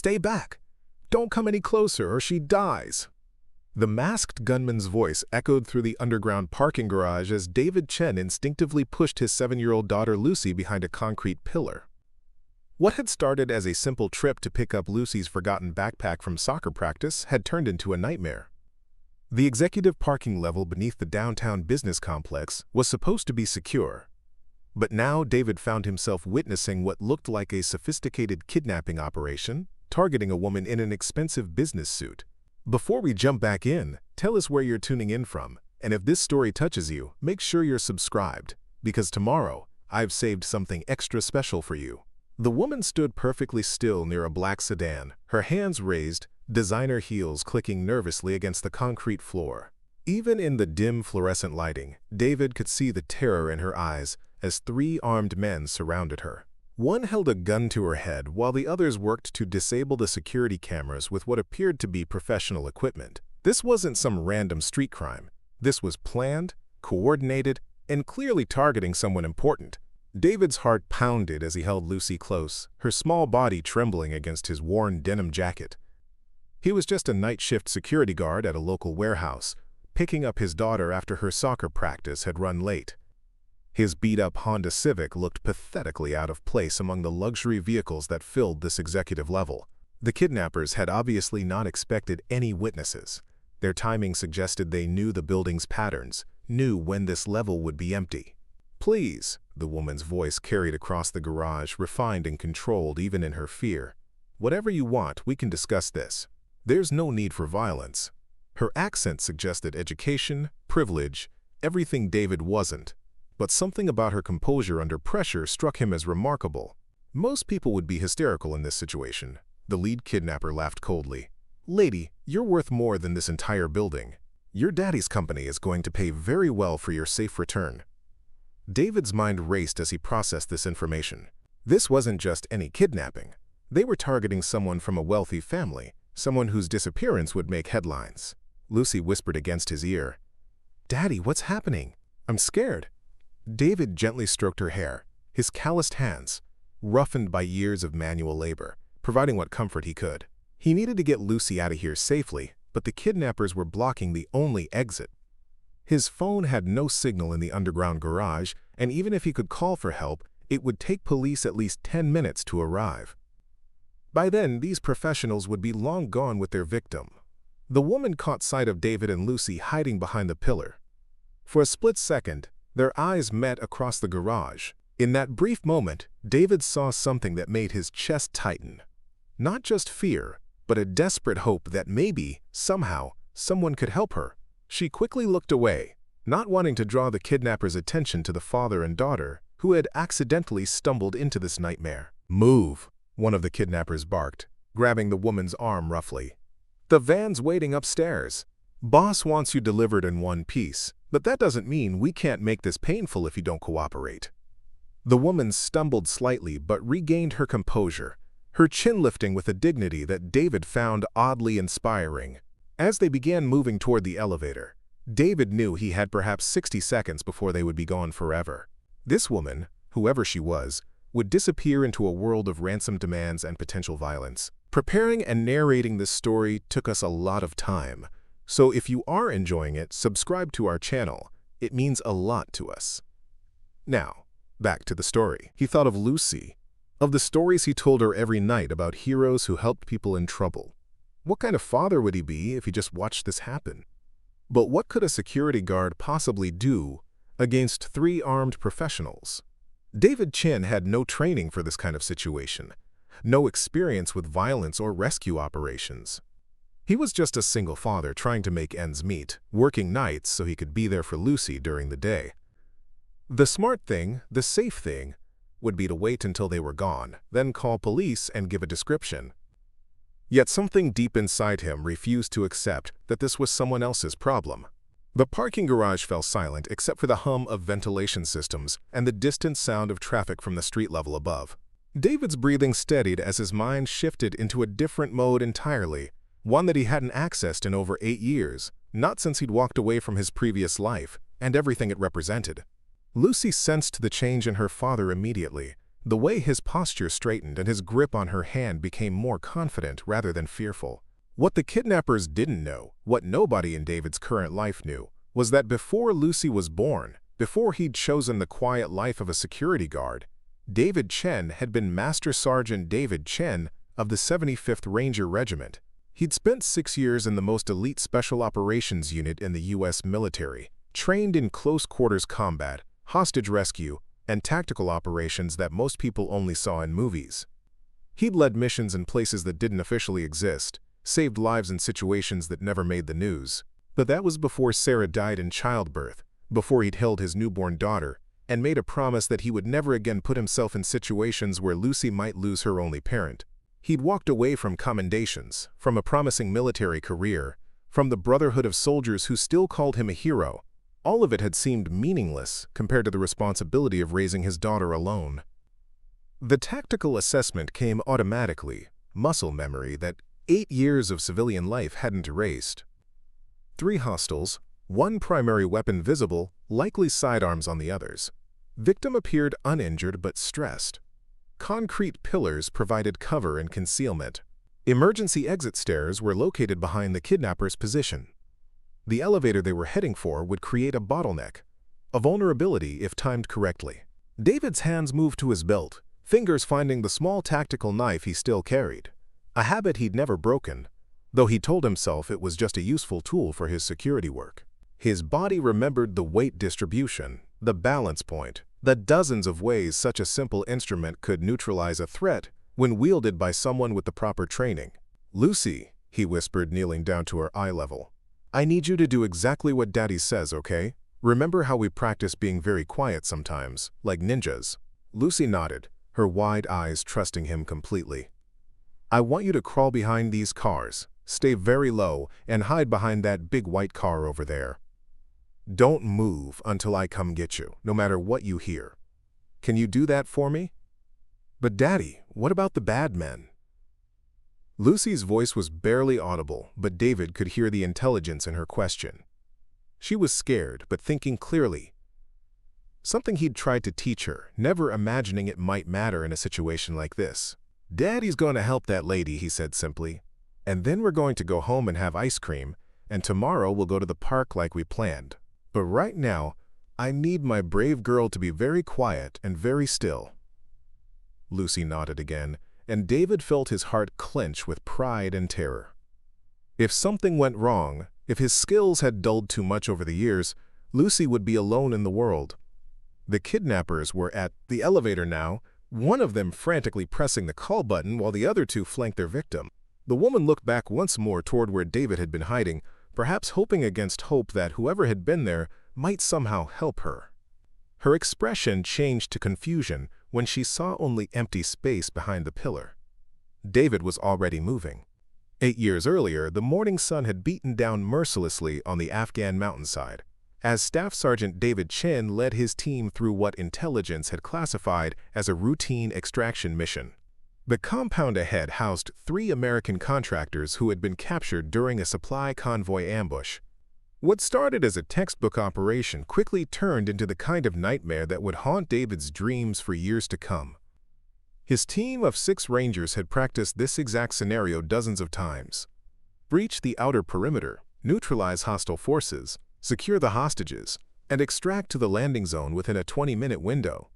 Stay back! Don't come any closer or she dies!" The masked gunman's voice echoed through the underground parking garage as David Chen instinctively pushed his 7-year-old daughter Lucy behind a concrete pillar. What had started as a simple trip to pick up Lucy's forgotten backpack from soccer practice had turned into a nightmare. The executive parking level beneath the downtown business complex was supposed to be secure. But now David found himself witnessing what looked like a sophisticated kidnapping operation, targeting a woman in an expensive business suit. Before we jump back in, tell us where you're tuning in from, and if this story touches you, make sure you're subscribed, because tomorrow, I've saved something extra special for you. The woman stood perfectly still near a black sedan, her hands raised, designer heels clicking nervously against the concrete floor. Even in the dim fluorescent lighting, David could see the terror in her eyes as 3 armed men surrounded her. One held a gun to her head while the others worked to disable the security cameras with what appeared to be professional equipment. This wasn't some random street crime. This was planned, coordinated, and clearly targeting someone important. David's heart pounded as he held Lucy close, her small body trembling against his worn denim jacket. He was just a night shift security guard at a local warehouse, picking up his daughter after her soccer practice had run late. His beat-up Honda Civic looked pathetically out of place among the luxury vehicles that filled this executive level. The kidnappers had obviously not expected any witnesses. Their timing suggested they knew the building's patterns, knew when this level would be empty. "Please," the woman's voice carried across the garage, refined and controlled even in her fear. "Whatever you want, we can discuss this. There's no need for violence." Her accent suggested education, privilege, everything David wasn't. But something about her composure under pressure struck him as remarkable. Most people would be hysterical in this situation. The lead kidnapper laughed coldly. "Lady, you're worth more than this entire building. Your daddy's company is going to pay very well for your safe return." David's mind raced as he processed this information. This wasn't just any kidnapping. They were targeting someone from a wealthy family, someone whose disappearance would make headlines. Lucy whispered against his ear, "Daddy, what's happening? I'm scared." David gently stroked her hair, his calloused hands, roughened by years of manual labor, providing what comfort he could. He needed to get Lucy out of here safely, but the kidnappers were blocking the only exit. His phone had no signal in the underground garage, and even if he could call for help, it would take police at least 10 minutes to arrive. By then, these professionals would be long gone with their victim. The woman caught sight of David and Lucy hiding behind the pillar. For a split second, their eyes met across the garage. In that brief moment, David saw something that made his chest tighten. Not just fear, but a desperate hope that maybe, somehow, someone could help her. She quickly looked away, not wanting to draw the kidnapper's attention to the father and daughter who had accidentally stumbled into this nightmare. "Move," one of the kidnappers barked, grabbing the woman's arm roughly. "The van's waiting upstairs. Boss wants you delivered in one piece, but that doesn't mean we can't make this painful if you don't cooperate." The woman stumbled slightly but regained her composure, her chin lifting with a dignity that David found oddly inspiring. As they began moving toward the elevator, David knew he had perhaps 60 seconds before they would be gone forever. This woman, whoever she was, would disappear into a world of ransom demands and potential violence. Preparing and narrating this story took us a lot of time, so if you are enjoying it, subscribe to our channel. It means a lot to us. Now, back to the story. He thought of Lucy, of the stories he told her every night about heroes who helped people in trouble. What kind of father would he be if he just watched this happen? But what could a security guard possibly do against 3 armed professionals? David Chen had no training for this kind of situation, no experience with violence or rescue operations. He was just a single father trying to make ends meet, working nights so he could be there for Lucy during the day. The smart thing, the safe thing, would be to wait until they were gone, then call police and give a description. Yet something deep inside him refused to accept that this was someone else's problem. The parking garage fell silent except for the hum of ventilation systems and the distant sound of traffic from the street level above. David's breathing steadied as his mind shifted into a different mode entirely, one that he hadn't accessed in over 8 years, not since he'd walked away from his previous life and everything it represented. Lucy sensed the change in her father immediately, The way his posture straightened and his grip on her hand became more confident rather than fearful. What the kidnappers didn't know, what nobody in David's current life knew, was that before Lucy was born, before he'd chosen the quiet life of a security guard, David Chen had been Master Sergeant David Chen of the 75th Ranger Regiment. He'd spent 6 years in the most elite Special Operations Unit in the U.S. military, trained in close-quarters combat, hostage rescue, and tactical operations that most people only saw in movies. He'd led missions in places that didn't officially exist, saved lives in situations that never made the news. But that was before Sarah died in childbirth, before he'd held his newborn daughter, and made a promise that he would never again put himself in situations where Lucy might lose her only parent. He'd walked away from commendations, from a promising military career, from the brotherhood of soldiers who still called him a hero. All of it had seemed meaningless compared to the responsibility of raising his daughter alone. The tactical assessment came automatically, muscle memory that 8 years of civilian life hadn't erased. 3 hostiles, 1 primary weapon visible, likely sidearms on the others. Victim appeared uninjured but stressed. Concrete pillars provided cover and concealment. Emergency exit stairs were located behind the kidnapper's position. The elevator they were heading for would create a bottleneck, a vulnerability if timed correctly. David's hands moved to his belt, fingers finding the small tactical knife he still carried, a habit he'd never broken, though he told himself it was just a useful tool for his security work. His body remembered the weight distribution, the balance point, the dozens of ways such a simple instrument could neutralize a threat when wielded by someone with the proper training. "Lucy," he whispered, kneeling down to her eye level, "I need you to do exactly what Daddy says, okay? Remember how we practice being very quiet sometimes, like ninjas?" Lucy nodded, her wide eyes trusting him completely. "I want you to crawl behind these cars, stay very low, and hide behind that big white car over there. Don't move until I come get you, no matter what you hear. Can you do that for me?" "But Daddy, what about the bad men?" Lucy's voice was barely audible, but David could hear the intelligence in her question. She was scared, but thinking clearly. Something he'd tried to teach her, never imagining it might matter in a situation like this. "Daddy's going to help that lady," he said simply. "And then we're going to go home and have ice cream, and tomorrow we'll go to the park like we planned. But right now, I need my brave girl to be very quiet and very still." Lucy nodded again, and David felt his heart clench with pride and terror. If something went wrong, if his skills had dulled too much over the years, Lucy would be alone in the world. The kidnappers were at the elevator now, one of them frantically pressing the call button while the other 2 flanked their victim. The woman looked back once more toward where David had been hiding, perhaps hoping against hope that whoever had been there might somehow help her. Her expression changed to confusion when she saw only empty space behind the pillar. David was already moving. 8 years earlier, the morning sun had beaten down mercilessly on the Afghan mountainside, as Staff Sergeant David Chen led his team through what intelligence had classified as a routine extraction mission. The compound ahead housed 3 American contractors who had been captured during a supply convoy ambush. What started as a textbook operation quickly turned into the kind of nightmare that would haunt David's dreams for years to come. His team of 6 Rangers had practiced this exact scenario dozens of times. Breach the outer perimeter, neutralize hostile forces, secure the hostages, and extract to the landing zone within a 20-minute window.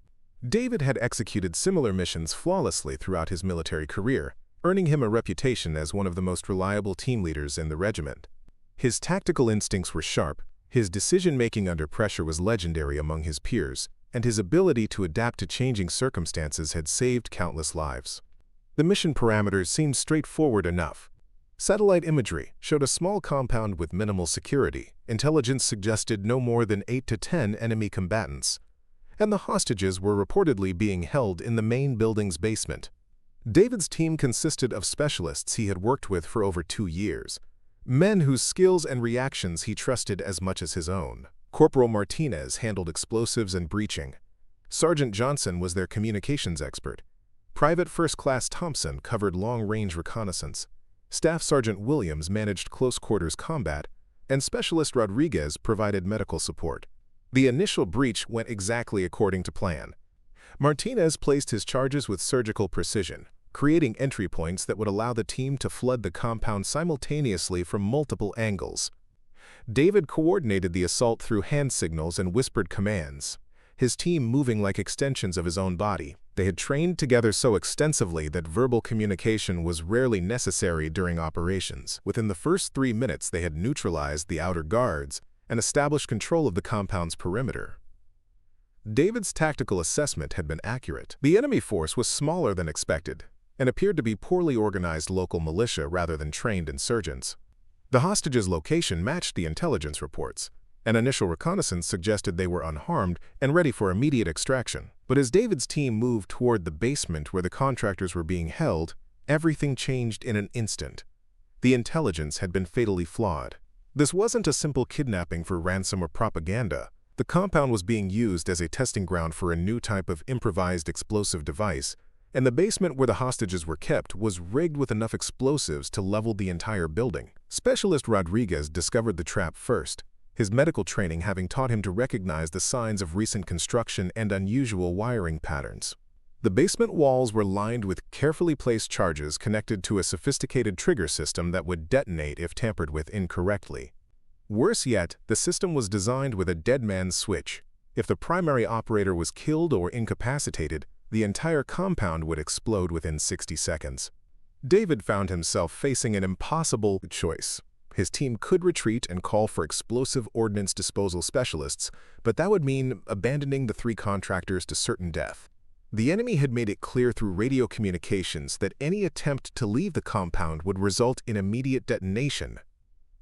David had executed similar missions flawlessly throughout his military career, earning him a reputation as one of the most reliable team leaders in the regiment. His tactical instincts were sharp, his decision-making under pressure was legendary among his peers, and his ability to adapt to changing circumstances had saved countless lives. The mission parameters seemed straightforward enough. Satellite imagery showed a small compound with minimal security. Intelligence suggested no more than 8 to 10 enemy combatants, and the hostages were reportedly being held in the main building's basement. David's team consisted of specialists he had worked with for over 2 years, men whose skills and reactions he trusted as much as his own. Corporal Martinez handled explosives and breaching. Sergeant Johnson was their communications expert. Private First Class Thompson covered long-range reconnaissance. Staff Sergeant Williams managed close-quarters combat, and Specialist Rodriguez provided medical support. The initial breach went exactly according to plan. Martinez placed his charges with surgical precision, creating entry points that would allow the team to flood the compound simultaneously from multiple angles. David coordinated the assault through hand signals and whispered commands, his team moving like extensions of his own body. They had trained together so extensively that verbal communication was rarely necessary during operations. Within the first 3 minutes, they had neutralized the outer guards and established control of the compound's perimeter. David's tactical assessment had been accurate. The enemy force was smaller than expected and appeared to be poorly organized local militia rather than trained insurgents. The hostages' location matched the intelligence reports. An initial reconnaissance suggested they were unharmed and ready for immediate extraction. But as David's team moved toward the basement where the contractors were being held, everything changed in an instant. The intelligence had been fatally flawed. This wasn't a simple kidnapping for ransom or propaganda. The compound was being used as a testing ground for a new type of improvised explosive device, and the basement where the hostages were kept was rigged with enough explosives to level the entire building. Specialist Rodriguez discovered the trap first, his medical training having taught him to recognize the signs of recent construction and unusual wiring patterns. The basement walls were lined with carefully placed charges connected to a sophisticated trigger system that would detonate if tampered with incorrectly. Worse yet, the system was designed with a dead man's switch. If the primary operator was killed or incapacitated, the entire compound would explode within 60 seconds. David found himself facing an impossible choice. His team could retreat and call for explosive ordnance disposal specialists, but that would mean abandoning the 3 contractors to certain death. The enemy had made it clear through radio communications that any attempt to leave the compound would result in immediate detonation.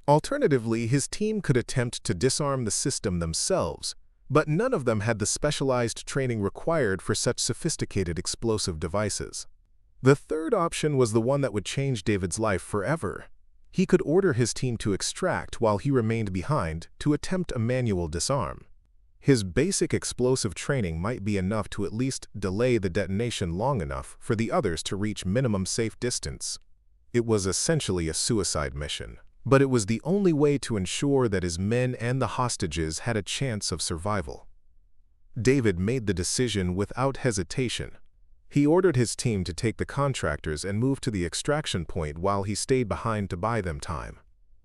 Alternatively, his team could attempt to disarm the system themselves, but none of them had the specialized training required for such sophisticated explosive devices. The third option was the one that would change David's life forever. He could order his team to extract while he remained behind to attempt a manual disarm. His basic explosive training might be enough to at least delay the detonation long enough for the others to reach minimum safe distance. It was essentially a suicide mission, but it was the only way to ensure that his men and the hostages had a chance of survival. David made the decision without hesitation. He ordered his team to take the contractors and move to the extraction point while he stayed behind to buy them time.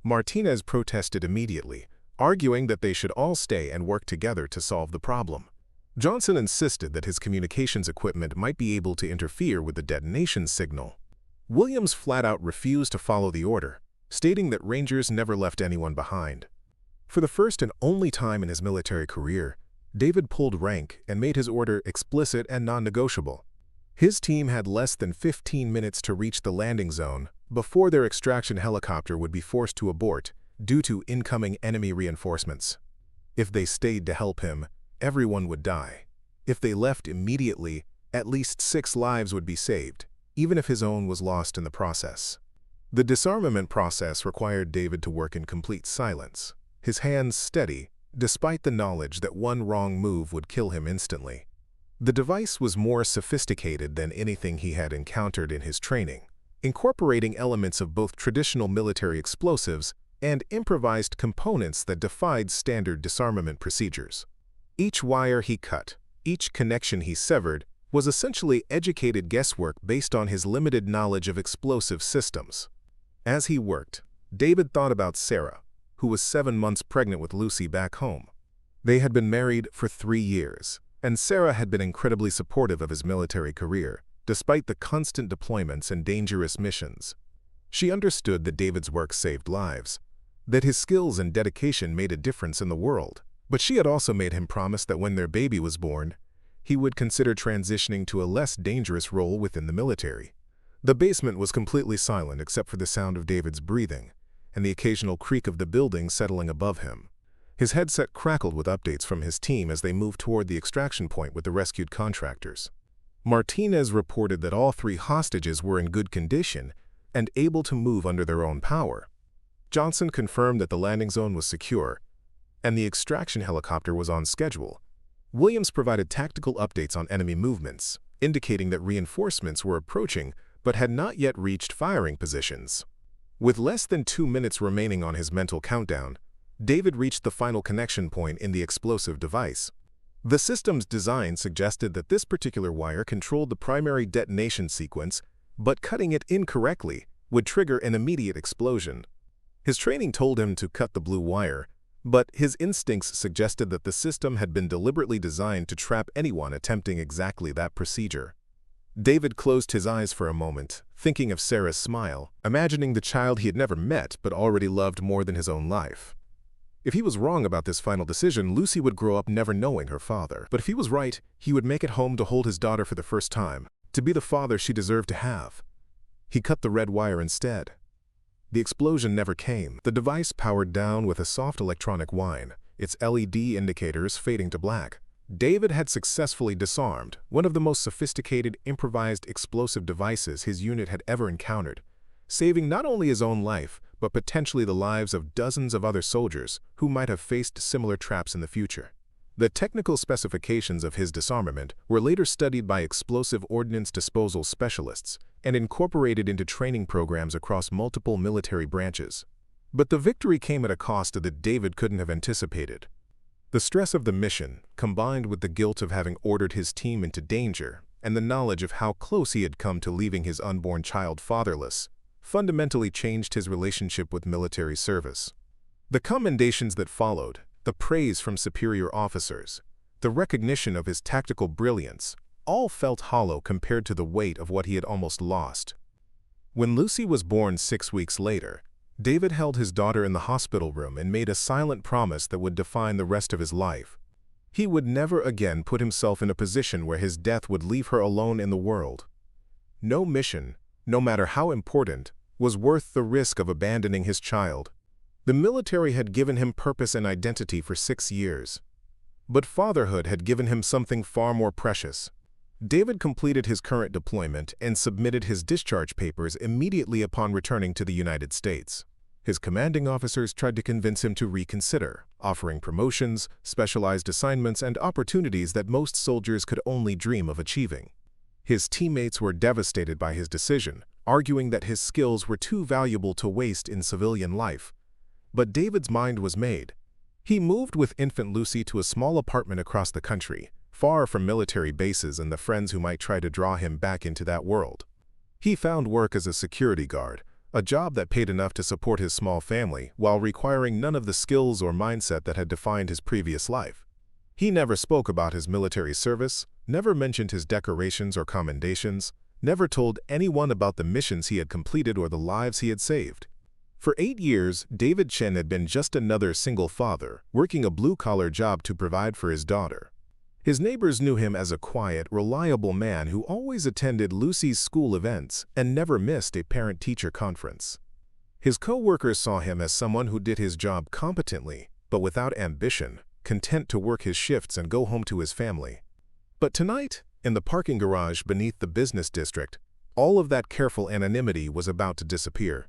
Martinez protested immediately, arguing that they should all stay and work together to solve the problem. Johnson insisted that his communications equipment might be able to interfere with the detonation signal. Williams flat out refused to follow the order, stating that Rangers never left anyone behind. For the first and only time in his military career, David pulled rank and made his order explicit and non-negotiable. His team had less than 15 minutes to reach the landing zone before their extraction helicopter would be forced to abort due to incoming enemy reinforcements. If they stayed to help him, everyone would die. If they left immediately, at least 6 lives would be saved, even if his own was lost in the process. The disarmament process required David to work in complete silence, his hands steady, despite the knowledge that one wrong move would kill him instantly. The device was more sophisticated than anything he had encountered in his training, incorporating elements of both traditional military explosives and improvised components that defied standard disarmament procedures. Each wire he cut, each connection he severed, was essentially educated guesswork based on his limited knowledge of explosive systems. As he worked, David thought about Sarah, who was 7 months pregnant with Lucy back home. They had been married for 3 years, and Sarah had been incredibly supportive of his military career, despite the constant deployments and dangerous missions. She understood that David's work saved lives, that his skills and dedication made a difference in the world. But she had also made him promise that when their baby was born, he would consider transitioning to a less dangerous role within the military. The basement was completely silent except for the sound of David's breathing and the occasional creak of the building settling above him. His headset crackled with updates from his team as they moved toward the extraction point with the rescued contractors. Martinez reported that all 3 hostages were in good condition and able to move under their own power. Johnson confirmed that the landing zone was secure and the extraction helicopter was on schedule. Williams provided tactical updates on enemy movements, indicating that reinforcements were approaching but had not yet reached firing positions. With less than 2 minutes remaining on his mental countdown, David reached the final connection point in the explosive device. The system's design suggested that this particular wire controlled the primary detonation sequence, but cutting it incorrectly would trigger an immediate explosion. His training told him to cut the blue wire, but his instincts suggested that the system had been deliberately designed to trap anyone attempting exactly that procedure. David closed his eyes for a moment, thinking of Sarah's smile, imagining the child he had never met but already loved more than his own life. If he was wrong about this final decision, Lucy would grow up never knowing her father. But if he was right, he would make it home to hold his daughter for the first time, to be the father she deserved to have. He cut the red wire instead. The explosion never came. The device powered down with a soft electronic whine, its LED indicators fading to black. David had successfully disarmed one of the most sophisticated improvised explosive devices his unit had ever encountered, saving not only his own life, but potentially the lives of dozens of other soldiers who might have faced similar traps in the future. The technical specifications of his disarmament were later studied by explosive ordnance disposal specialists and incorporated into training programs across multiple military branches. But the victory came at a cost that David couldn't have anticipated. The stress of the mission, combined with the guilt of having ordered his team into danger and the knowledge of how close he had come to leaving his unborn child fatherless, fundamentally changed his relationship with military service. The commendations that followed, the praise from superior officers, the recognition of his tactical brilliance, all felt hollow compared to the weight of what he had almost lost. When Lucy was born 6 weeks later, David held his daughter in the hospital room and made a silent promise that would define the rest of his life. He would never again put himself in a position where his death would leave her alone in the world. No mission, no matter how important, was worth the risk of abandoning his child. The military had given him purpose and identity for 6 years. But fatherhood had given him something far more precious. David completed his current deployment and submitted his discharge papers immediately upon returning to the United States. His commanding officers tried to convince him to reconsider, offering promotions, specialized assignments, and opportunities that most soldiers could only dream of achieving. His teammates were devastated by his decision, arguing that his skills were too valuable to waste in civilian life. But David's mind was made. He moved with infant Lucy to a small apartment across the country, far from military bases and the friends who might try to draw him back into that world. He found work as a security guard, a job that paid enough to support his small family while requiring none of the skills or mindset that had defined his previous life. He never spoke about his military service, never mentioned his decorations or commendations, never told anyone about the missions he had completed or the lives he had saved. For 8 years, David Chen had been just another single father, working a blue-collar job to provide for his daughter. His neighbors knew him as a quiet, reliable man who always attended Lucy's school events and never missed a parent-teacher conference. His co-workers saw him as someone who did his job competently, but without ambition, content to work his shifts and go home to his family. But tonight, in the parking garage beneath the business district, all of that careful anonymity was about to disappear.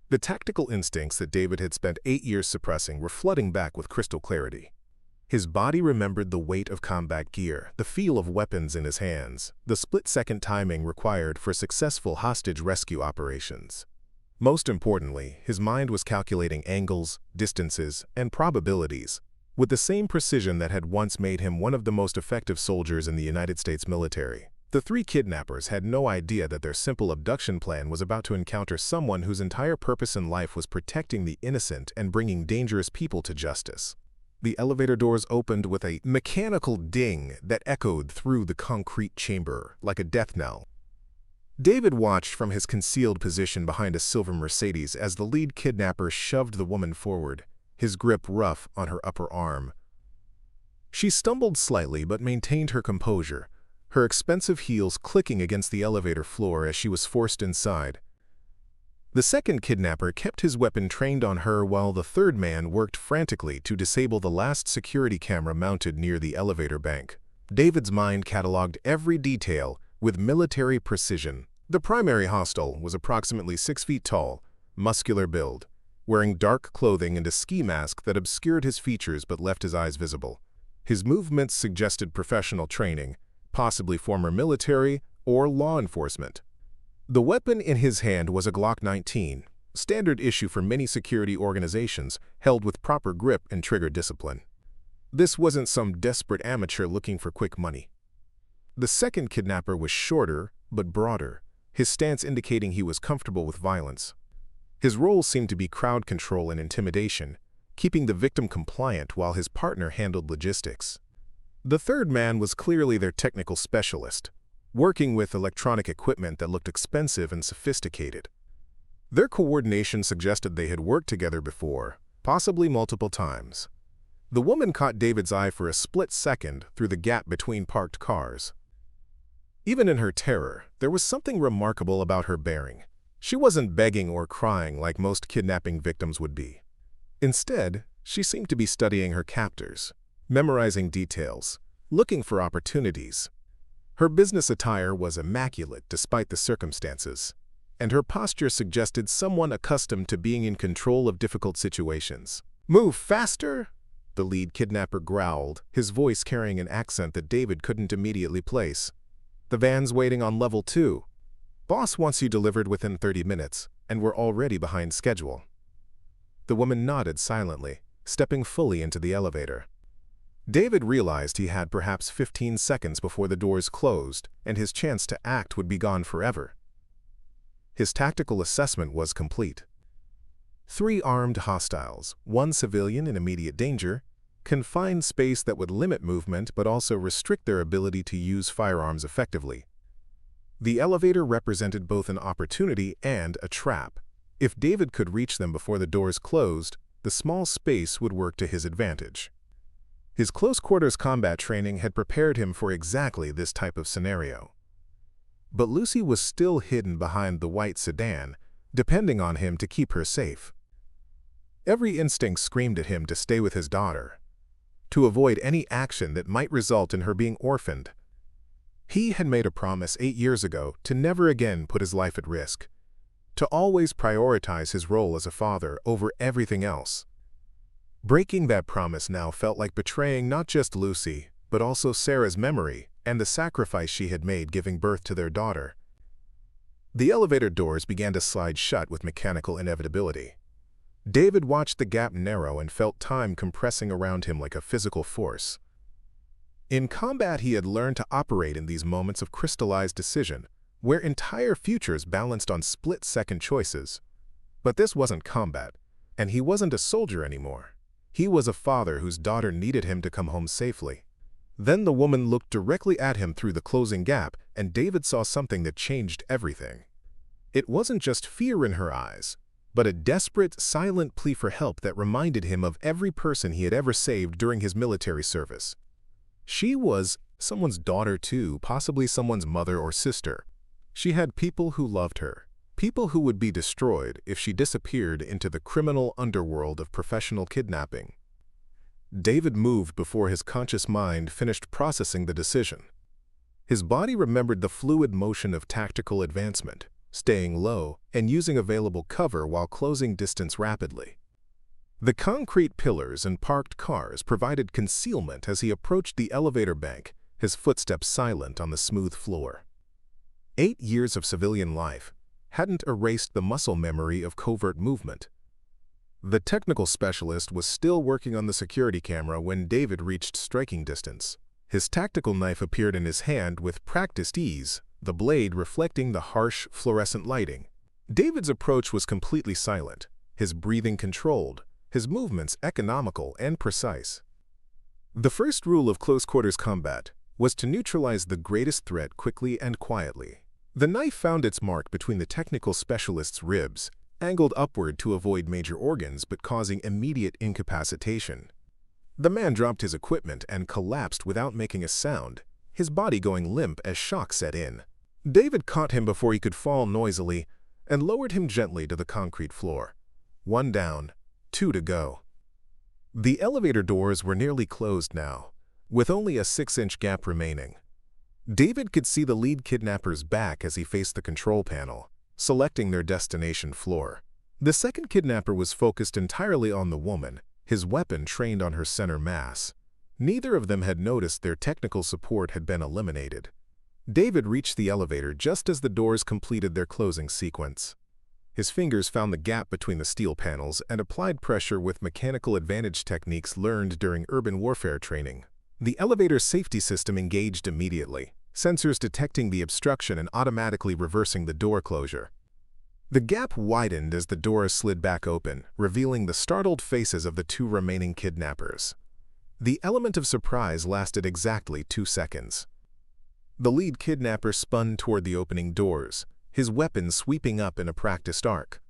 The tactical instincts that David had spent 8 years suppressing were flooding back with crystal clarity. His body remembered the weight of combat gear, the feel of weapons in his hands, the split-second timing required for successful hostage rescue operations. Most importantly, his mind was calculating angles, distances, and probabilities, with the same precision that had once made him one of the most effective soldiers in the United States military. The 3 kidnappers had no idea that their simple abduction plan was about to encounter someone whose entire purpose in life was protecting the innocent and bringing dangerous people to justice. The elevator doors opened with a mechanical ding that echoed through the concrete chamber like a death knell. David watched from his concealed position behind a silver Mercedes as the lead kidnapper shoved the woman forward, his grip rough on her upper arm. She stumbled slightly but maintained her composure, her expensive heels clicking against the elevator floor as she was forced inside. The second kidnapper kept his weapon trained on her while the third man worked frantically to disable the last security camera mounted near the elevator bank. David's mind cataloged every detail with military precision. The primary hostile was approximately 6 feet tall, muscular build, wearing dark clothing and a ski mask that obscured his features but left his eyes visible. His movements suggested professional training, possibly former military or law enforcement. The weapon in his hand was a Glock 19, standard issue for many security organizations, held with proper grip and trigger discipline. This wasn't some desperate amateur looking for quick money. The second kidnapper was shorter, but broader, his stance indicating he was comfortable with violence. His role seemed to be crowd control and intimidation, keeping the victim compliant while his partner handled logistics. The third man was clearly their technical specialist, working with electronic equipment that looked expensive and sophisticated. Their coordination suggested they had worked together before, possibly multiple times. The woman caught David's eye for a split second through the gap between parked cars. Even in her terror, there was something remarkable about her bearing. She wasn't begging or crying like most kidnapping victims would be. Instead, she seemed to be studying her captors, memorizing details, looking for opportunities. Her business attire was immaculate despite the circumstances, and her posture suggested someone accustomed to being in control of difficult situations. "Move faster!" the lead kidnapper growled, his voice carrying an accent that David couldn't immediately place. "The van's waiting on level 2. Boss wants you delivered within 30 minutes, and we're already behind schedule." The woman nodded silently, stepping fully into the elevator. David realized he had perhaps 15 seconds before the doors closed, and his chance to act would be gone forever. His tactical assessment was complete. 3 armed hostiles, 1 civilian in immediate danger, confined space that would limit movement but also restrict their ability to use firearms effectively. The elevator represented both an opportunity and a trap. If David could reach them before the doors closed, the small space would work to his advantage. His close-quarters combat training had prepared him for exactly this type of scenario. But Lucy was still hidden behind the white sedan, depending on him to keep her safe. Every instinct screamed at him to stay with his daughter, to avoid any action that might result in her being orphaned. He had made a promise 8 years ago to never again put his life at risk, to always prioritize his role as a father over everything else. Breaking that promise now felt like betraying not just Lucy, but also Sarah's memory and the sacrifice she had made giving birth to their daughter. The elevator doors began to slide shut with mechanical inevitability. David watched the gap narrow and felt time compressing around him like a physical force. In combat, he had learned to operate in these moments of crystallized decision, where entire futures balanced on split-second choices. But this wasn't combat, and he wasn't a soldier anymore. He was a father whose daughter needed him to come home safely. Then the woman looked directly at him through the closing gap, and David saw something that changed everything. It wasn't just fear in her eyes, but a desperate, silent plea for help that reminded him of every person he had ever saved during his military service. She was someone's daughter too, possibly someone's mother or sister. She had people who loved her, people who would be destroyed if she disappeared into the criminal underworld of professional kidnapping. David moved before his conscious mind finished processing the decision. His body remembered the fluid motion of tactical advancement, staying low and using available cover while closing distance rapidly. The concrete pillars and parked cars provided concealment as he approached the elevator bank, his footsteps silent on the smooth floor. 8 years of civilian life hadn't erased the muscle memory of covert movement. The technical specialist was still working on the security camera when David reached striking distance. His tactical knife appeared in his hand with practiced ease, the blade reflecting the harsh, fluorescent lighting. David's approach was completely silent, his breathing controlled, his movements economical and precise. The first rule of close-quarters combat was to neutralize the greatest threat quickly and quietly. The knife found its mark between the technical specialist's ribs, angled upward to avoid major organs but causing immediate incapacitation. The man dropped his equipment and collapsed without making a sound, his body going limp as shock set in. David caught him before he could fall noisily and lowered him gently to the concrete floor. 1 down, 2 to go. The elevator doors were nearly closed now, with only a 6-inch gap remaining. David could see the lead kidnapper's back as he faced the control panel, selecting their destination floor. The second kidnapper was focused entirely on the woman, his weapon trained on her center mass. Neither of them had noticed their technical support had been eliminated. David reached the elevator just as the doors completed their closing sequence. His fingers found the gap between the steel panels and applied pressure with mechanical advantage techniques learned during urban warfare training. The elevator's safety system engaged immediately, sensors detecting the obstruction and automatically reversing the door closure. The gap widened as the door slid back open, revealing the startled faces of the two remaining kidnappers. The element of surprise lasted exactly 2 seconds. The lead kidnapper spun toward the opening doors, his weapon sweeping up in a practiced arc.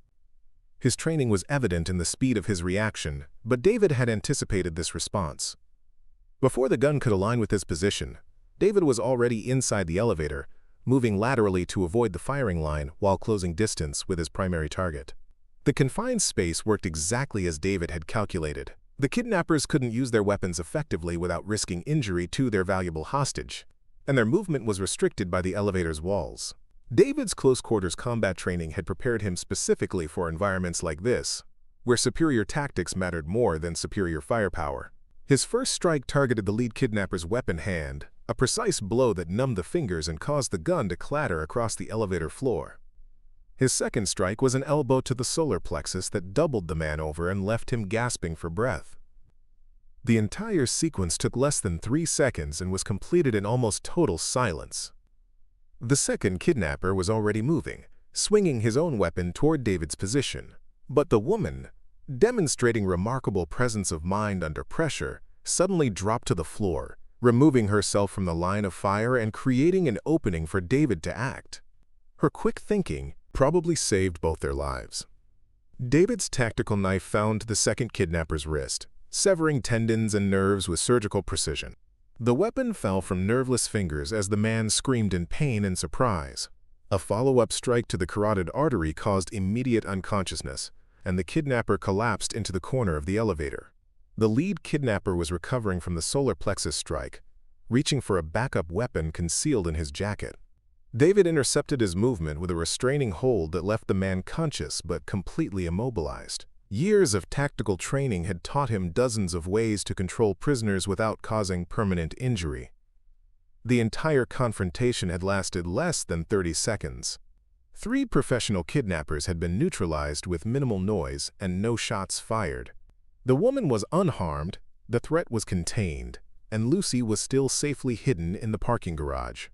His training was evident in the speed of his reaction, but David had anticipated this response. Before the gun could align with his position, David was already inside the elevator, moving laterally to avoid the firing line while closing distance with his primary target. The confined space worked exactly as David had calculated. The kidnappers couldn't use their weapons effectively without risking injury to their valuable hostage, and their movement was restricted by the elevator's walls. David's close-quarters combat training had prepared him specifically for environments like this, where superior tactics mattered more than superior firepower. His first strike targeted the lead kidnapper's weapon hand, a precise blow that numbed the fingers and caused the gun to clatter across the elevator floor. His second strike was an elbow to the solar plexus that doubled the man over and left him gasping for breath. The entire sequence took less than 3 seconds and was completed in almost total silence. The second kidnapper was already moving, swinging his own weapon toward David's position. But the woman, demonstrating remarkable presence of mind under pressure, suddenly dropped to the floor, removing herself from the line of fire and creating an opening for David to act. Her quick thinking probably saved both their lives. David's tactical knife found the second kidnapper's wrist, severing tendons and nerves with surgical precision. The weapon fell from nerveless fingers as the man screamed in pain and surprise. A follow-up strike to the carotid artery caused immediate unconsciousness, and the kidnapper collapsed into the corner of the elevator. The lead kidnapper was recovering from the solar plexus strike, reaching for a backup weapon concealed in his jacket. David intercepted his movement with a restraining hold that left the man conscious but completely immobilized. Years of tactical training had taught him dozens of ways to control prisoners without causing permanent injury. The entire confrontation had lasted less than 30 seconds. 3 professional kidnappers had been neutralized with minimal noise and no shots fired. The woman was unharmed, the threat was contained, and Lucy was still safely hidden in the parking garage.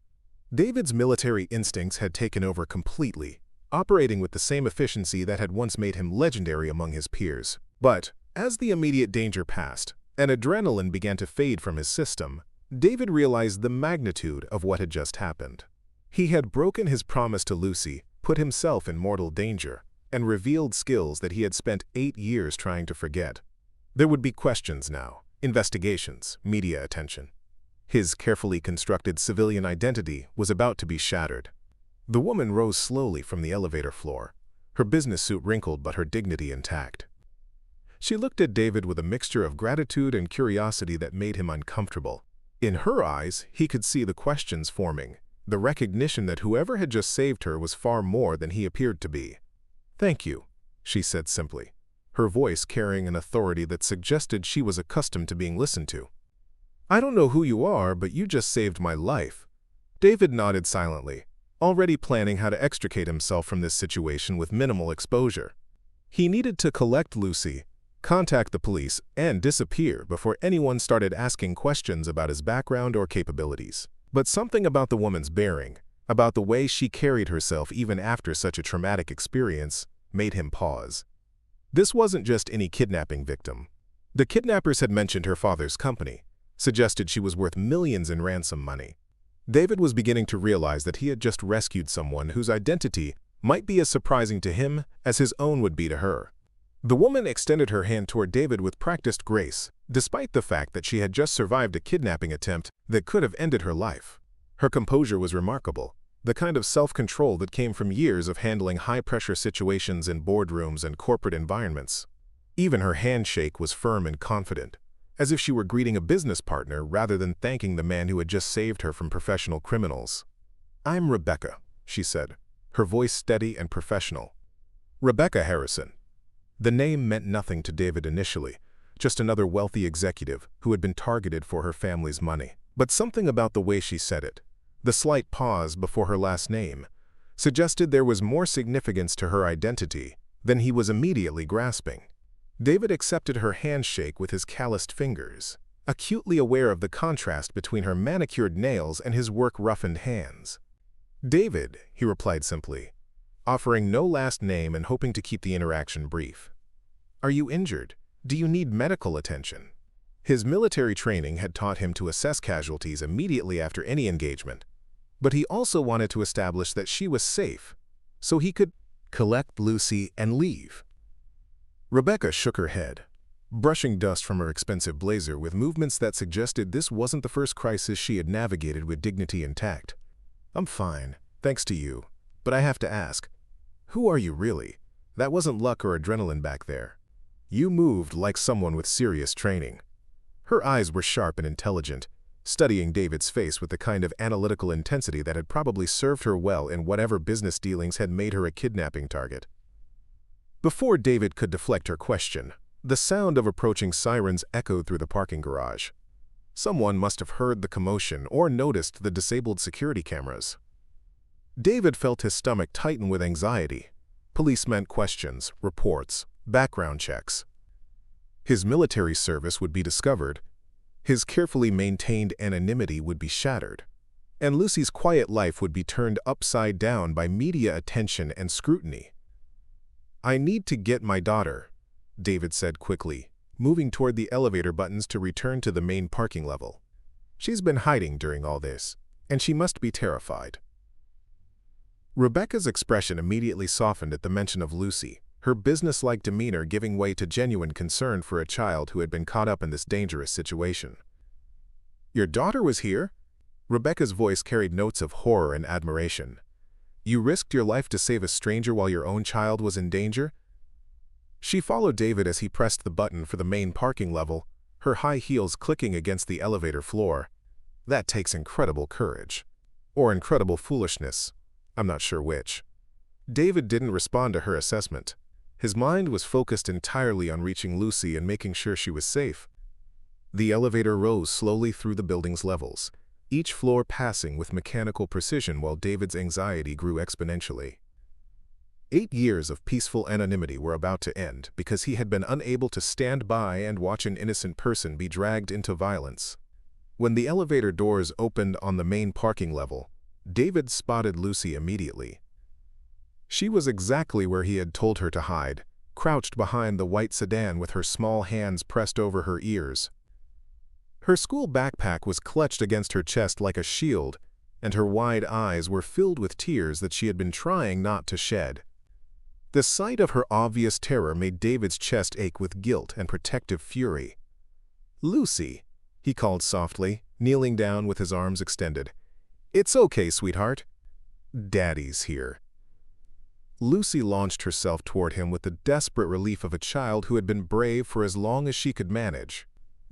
David's military instincts had taken over completely, operating with the same efficiency that had once made him legendary among his peers. But, as the immediate danger passed, and adrenaline began to fade from his system, David realized the magnitude of what had just happened. He had broken his promise to Lucy, put himself in mortal danger, and revealed skills that he had spent 8 years trying to forget. There would be questions now, investigations, media attention. His carefully constructed civilian identity was about to be shattered. The woman rose slowly from the elevator floor, her business suit wrinkled but her dignity intact. She looked at David with a mixture of gratitude and curiosity that made him uncomfortable. In her eyes, he could see the questions forming, the recognition that whoever had just saved her was far more than he appeared to be. "Thank you," she said simply, her voice carrying an authority that suggested she was accustomed to being listened to. "I don't know who you are, but you just saved my life." David nodded silently, already planning how to extricate himself from this situation with minimal exposure. He needed to collect Lucy, contact the police, and disappear before anyone started asking questions about his background or capabilities. But something about the woman's bearing, about the way she carried herself even after such a traumatic experience, made him pause. This wasn't just any kidnapping victim. The kidnappers had mentioned her father's company, suggested she was worth millions in ransom money. David was beginning to realize that he had just rescued someone whose identity might be as surprising to him as his own would be to her. The woman extended her hand toward David with practiced grace, despite the fact that she had just survived a kidnapping attempt that could have ended her life. Her composure was remarkable, the kind of self-control that came from years of handling high-pressure situations in boardrooms and corporate environments. Even her handshake was firm and confident, as if she were greeting a business partner rather than thanking the man who had just saved her from professional criminals. "I'm Rebecca," she said, her voice steady and professional. Rebecca Harrison. The name meant nothing to David initially, just another wealthy executive who had been targeted for her family's money. But something about the way she said it, the slight pause before her last name, suggested there was more significance to her identity than he was immediately grasping. David accepted her handshake with his calloused fingers, acutely aware of the contrast between her manicured nails and his work-roughened hands. "David," he replied simply, offering no last name and hoping to keep the interaction brief. "Are you injured? Do you need medical attention?" His military training had taught him to assess casualties immediately after any engagement, but he also wanted to establish that she was safe, so he could collect Lucy and leave. Rebecca shook her head, brushing dust from her expensive blazer with movements that suggested this wasn't the first crisis she had navigated with dignity intact. "I'm fine, thanks to you, but I have to ask, who are you really? That wasn't luck or adrenaline back there. You moved like someone with serious training." Her eyes were sharp and intelligent, studying David's face with the kind of analytical intensity that had probably served her well in whatever business dealings had made her a kidnapping target. Before David could deflect her question, the sound of approaching sirens echoed through the parking garage. Someone must have heard the commotion or noticed the disabled security cameras. David felt his stomach tighten with anxiety. Police meant questions, reports, background checks. His military service would be discovered, his carefully maintained anonymity would be shattered, and Lucy's quiet life would be turned upside down by media attention and scrutiny. "I need to get my daughter," David said quickly, moving toward the elevator buttons to return to the main parking level. "She's been hiding during all this, and she must be terrified." Rebecca's expression immediately softened at the mention of Lucy, her businesslike demeanor giving way to genuine concern for a child who had been caught up in this dangerous situation. "Your daughter was here?" Rebecca's voice carried notes of horror and admiration. "You risked your life to save a stranger while your own child was in danger?" She followed David as he pressed the button for the main parking level, her high heels clicking against the elevator floor. That takes incredible courage. Or incredible foolishness. I'm not sure which. David didn't respond to her assessment. His mind was focused entirely on reaching Lucy and making sure she was safe. The elevator rose slowly through the building's levels, each floor passing with mechanical precision while David's anxiety grew exponentially. 8 years of peaceful anonymity were about to end because he had been unable to stand by and watch an innocent person be dragged into violence. When the elevator doors opened on the main parking level, David spotted Lucy immediately. She was exactly where he had told her to hide, crouched behind the white sedan with her small hands pressed over her ears. Her school backpack was clutched against her chest like a shield, and her wide eyes were filled with tears that she had been trying not to shed. The sight of her obvious terror made David's chest ache with guilt and protective fury. "Lucy," he called softly, kneeling down with his arms extended. "It's okay, sweetheart. Daddy's here." Lucy launched herself toward him with the desperate relief of a child who had been brave for as long as she could manage.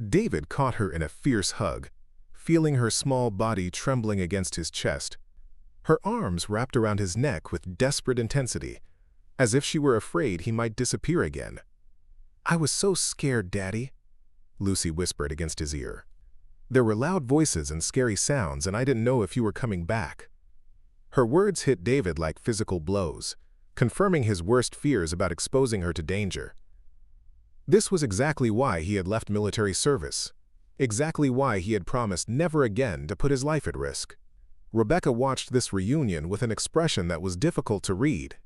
David caught her in a fierce hug, feeling her small body trembling against his chest. Her arms wrapped around his neck with desperate intensity, as if she were afraid he might disappear again. "I was so scared, Daddy," Lucy whispered against his ear. "There were loud voices and scary sounds, and I didn't know if you were coming back." Her words hit David like physical blows, confirming his worst fears about exposing her to danger. This was exactly why he had left military service, exactly why he had promised never again to put his life at risk. Rebecca watched this reunion with an expression that was difficult to read.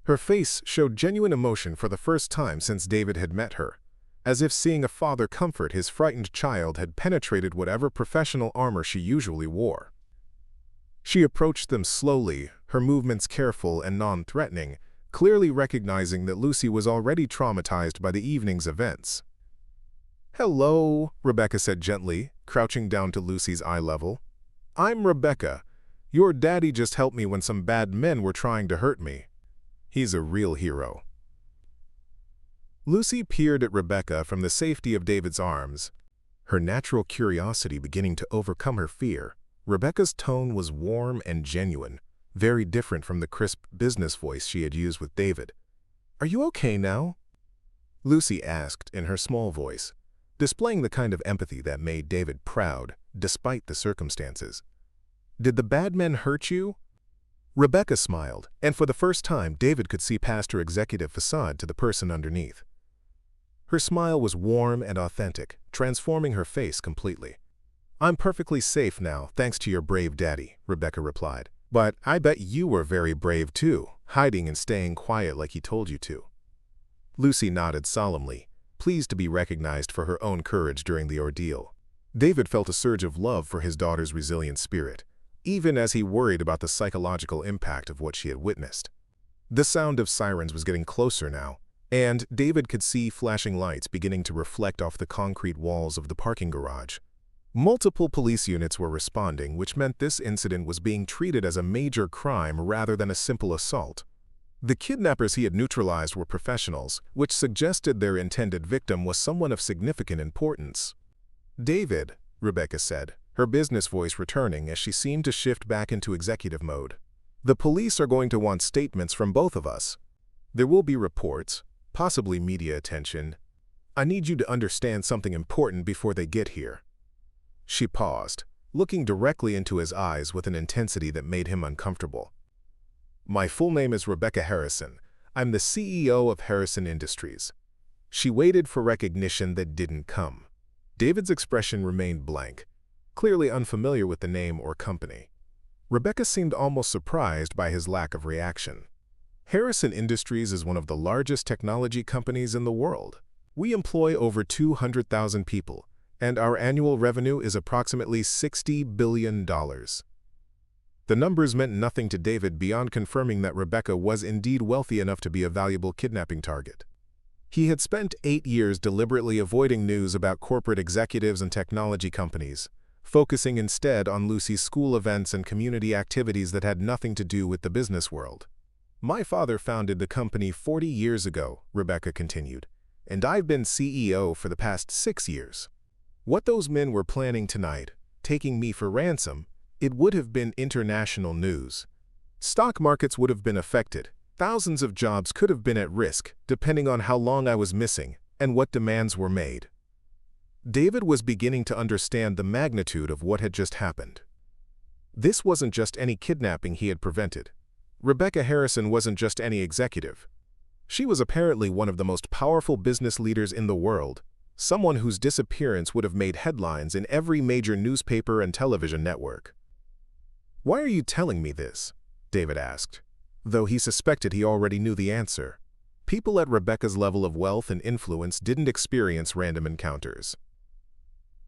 Her face showed genuine emotion for the first time since David had met her, as if seeing a father comfort his frightened child had penetrated whatever professional armor she usually wore. She approached them slowly, her movements careful and non-threatening, clearly recognizing that Lucy was already traumatized by the evening's events. "Hello," Rebecca said gently, crouching down to Lucy's eye level. "I'm Rebecca. Your daddy just helped me when some bad men were trying to hurt me. He's a real hero." Lucy peered at Rebecca from the safety of David's arms, her natural curiosity beginning to overcome her fear. Rebecca's tone was warm and genuine, very different from the crisp business voice she had used with David. "Are you okay now?" Lucy asked in her small voice, displaying the kind of empathy that made David proud, despite the circumstances. "Did the bad men hurt you?" Rebecca smiled, and for the first time, David could see past her executive facade to the person underneath. Her smile was warm and authentic, transforming her face completely. "I'm perfectly safe now, thanks to your brave daddy," Rebecca replied. "But I bet you were very brave too, hiding and staying quiet like he told you to." Lucy nodded solemnly, pleased to be recognized for her own courage during the ordeal. David felt a surge of love for his daughter's resilient spirit, even as he worried about the psychological impact of what she had witnessed. The sound of sirens was getting closer now, and David could see flashing lights beginning to reflect off the concrete walls of the parking garage. Multiple police units were responding, which meant this incident was being treated as a major crime rather than a simple assault. The kidnappers he had neutralized were professionals, which suggested their intended victim was someone of significant importance. "David," Rebecca said, her business voice returning as she seemed to shift back into executive mode. "The police are going to want statements from both of us. There will be reports, possibly media attention. I need you to understand something important before they get here." She paused, looking directly into his eyes with an intensity that made him uncomfortable. "My full name is Rebecca Harrison. I'm the CEO of Harrison Industries." She waited for recognition that didn't come. David's expression remained blank, clearly unfamiliar with the name or company. Rebecca seemed almost surprised by his lack of reaction. "Harrison Industries is one of the largest technology companies in the world. We employ over 200,000 people, and our annual revenue is approximately $60 billion. The numbers meant nothing to David beyond confirming that Rebecca was indeed wealthy enough to be a valuable kidnapping target. He had spent 8 years deliberately avoiding news about corporate executives and technology companies, focusing instead on Lucy's school events and community activities that had nothing to do with the business world. "My father founded the company 40 years ago," Rebecca continued, "and I've been CEO for the past 6 years. What those men were planning tonight, taking me for ransom, it would have been international news. Stock markets would have been affected. Thousands of jobs could have been at risk, depending on how long I was missing and what demands were made." David was beginning to understand the magnitude of what had just happened. This wasn't just any kidnapping he had prevented. Rebecca Harrison wasn't just any executive. She was apparently one of the most powerful business leaders in the world, someone whose disappearance would have made headlines in every major newspaper and television network. "Why are you telling me this?" David asked, though he suspected he already knew the answer. People at Rebecca's level of wealth and influence didn't experience random encounters.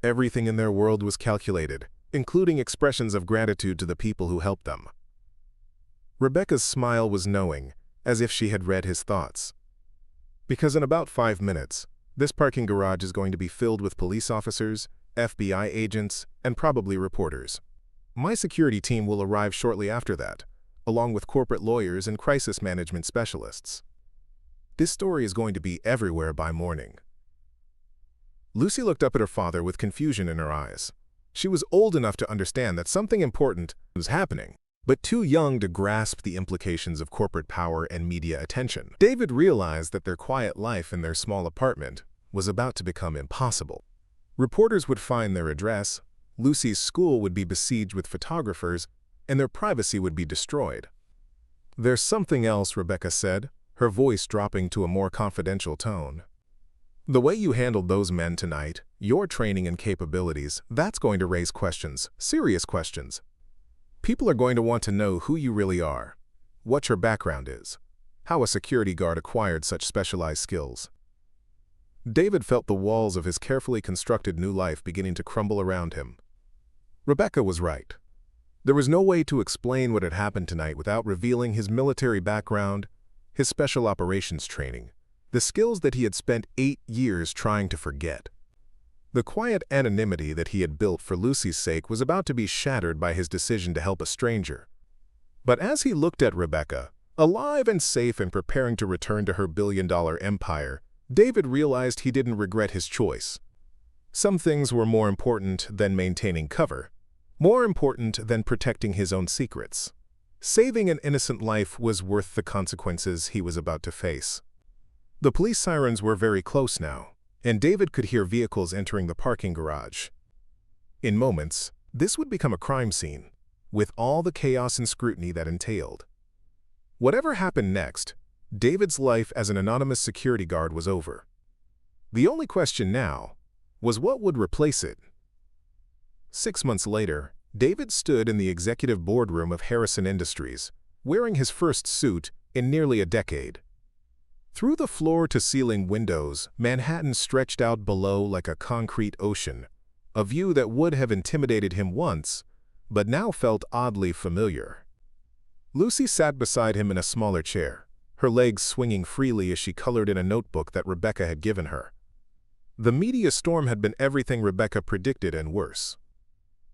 Everything in their world was calculated, including expressions of gratitude to the people who helped them. Rebecca's smile was knowing, as if she had read his thoughts. "Because in about 5 minutes, this parking garage is going to be filled with police officers, FBI agents, and probably reporters. My security team will arrive shortly after that, along with corporate lawyers and crisis management specialists. This story is going to be everywhere by morning." Lucy looked up at her father with confusion in her eyes. She was old enough to understand that something important was happening, but too young to grasp the implications of corporate power and media attention. David realized that their quiet life in their small apartment was about to become impossible. Reporters would find their address, Lucy's school would be besieged with photographers, and their privacy would be destroyed. "There's something else," Rebecca said, her voice dropping to a more confidential tone. "The way you handled those men tonight, your training and capabilities, that's going to raise questions, serious questions. People are going to want to know who you really are, what your background is, how a security guard acquired such specialized skills." David felt the walls of his carefully constructed new life beginning to crumble around him. Rebecca was right. There was no way to explain what had happened tonight without revealing his military background, his special operations training, the skills that he had spent 8 years trying to forget. The quiet anonymity that he had built for Lucy's sake was about to be shattered by his decision to help a stranger. But as he looked at Rebecca, alive and safe and preparing to return to her billion-dollar empire, David realized he didn't regret his choice. Some things were more important than maintaining cover, more important than protecting his own secrets. Saving an innocent life was worth the consequences he was about to face. The police sirens were very close now, and David could hear vehicles entering the parking garage. In moments, this would become a crime scene. with all the chaos and scrutiny that entailed. Whatever happened next, David's life as an anonymous security guard was over. The only question now was what would replace it. 6 months later, David stood in the executive boardroom of Harrison Industries, wearing his first suit in nearly a decade. Through the floor-to-ceiling windows, Manhattan stretched out below like a concrete ocean, a view that would have intimidated him once, but now felt oddly familiar. Lucy sat beside him in a smaller chair, her legs swinging freely as she colored in a notebook that Rebecca had given her. The media storm had been everything Rebecca predicted and worse.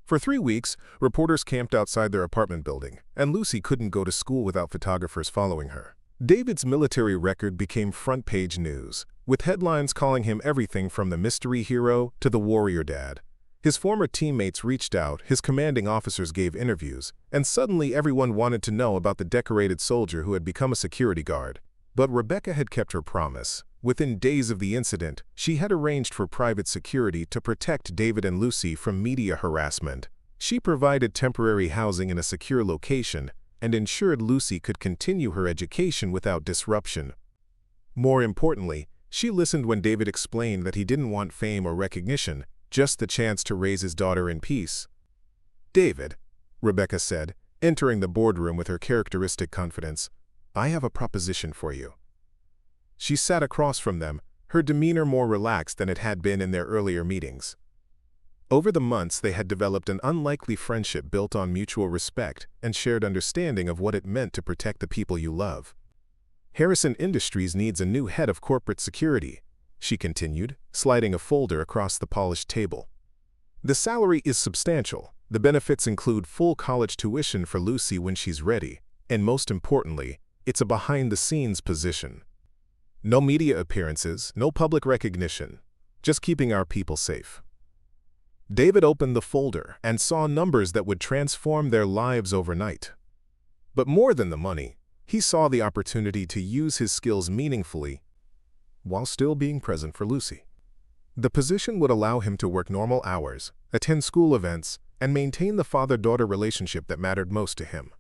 For 3 weeks, reporters camped outside their apartment building, and Lucy couldn't go to school without photographers following her. David's military record became front-page news, with headlines calling him everything from the mystery hero to the warrior dad. His former teammates reached out, his commanding officers gave interviews, and suddenly everyone wanted to know about the decorated soldier who had become a security guard. But Rebecca had kept her promise. Within days of the incident, she had arranged for private security to protect David and Lucy from media harassment. She provided temporary housing in a secure location and ensured Lucy could continue her education without disruption. More importantly, she listened when David explained that he didn't want fame or recognition, just the chance to raise his daughter in peace. "David," Rebecca said, entering the boardroom with her characteristic confidence, "I have a proposition for you." She sat across from them, her demeanor more relaxed than it had been in their earlier meetings. Over the months, they had developed an unlikely friendship built on mutual respect and shared understanding of what it meant to protect the people you love. "Harrison Industries needs a new head of corporate security," she continued, sliding a folder across the polished table. "The salary is substantial. The benefits include full college tuition for Lucy when she's ready, and most importantly, it's a behind-the-scenes position. No media appearances, no public recognition, just keeping our people safe." David opened the folder and saw numbers that would transform their lives overnight. But more than the money, he saw the opportunity to use his skills meaningfully while still being present for Lucy. The position would allow him to work normal hours, attend school events, and maintain the father-daughter relationship that mattered most to him.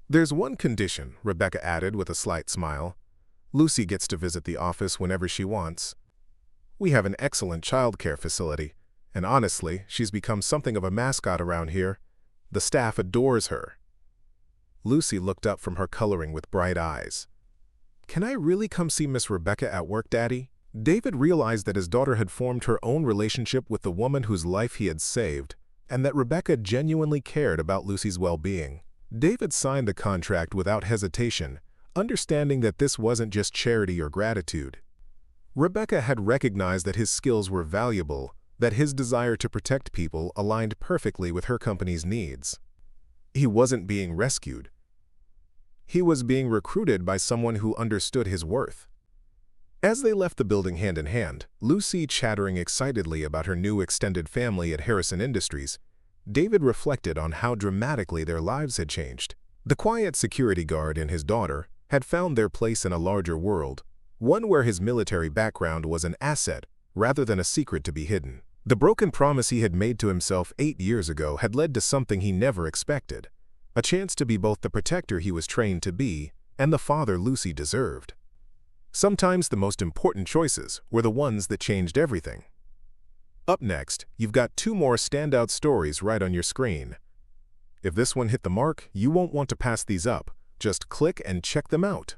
"There's one condition," Rebecca added with a slight smile. "Lucy gets to visit the office whenever she wants. We have an excellent childcare facility, and honestly, she's become something of a mascot around here. The staff adores her." Lucy looked up from her coloring with bright eyes. "Can I really come see Miss Rebecca at work, Daddy?" David realized that his daughter had formed her own relationship with the woman whose life he had saved, and that Rebecca genuinely cared about Lucy's well-being. David signed the contract without hesitation, understanding that this wasn't just charity or gratitude. Rebecca had recognized that his skills were valuable, that his desire to protect people aligned perfectly with her company's needs. He wasn't being rescued. He was being recruited by someone who understood his worth. As they left the building hand in hand, Lucy chattering excitedly about her new extended family at Harrison Industries, David reflected on how dramatically their lives had changed. The quiet security guard and his daughter had found their place in a larger world, one where his military background was an asset rather than a secret to be hidden. The broken promise he had made to himself 8 years ago had led to something he never expected, a chance to be both the protector he was trained to be and the father Lucy deserved. Sometimes the most important choices were the ones that changed everything. Up next, you've got 2 more standout stories right on your screen. If this one hit the mark, you won't want to pass these up. Just click and check them out.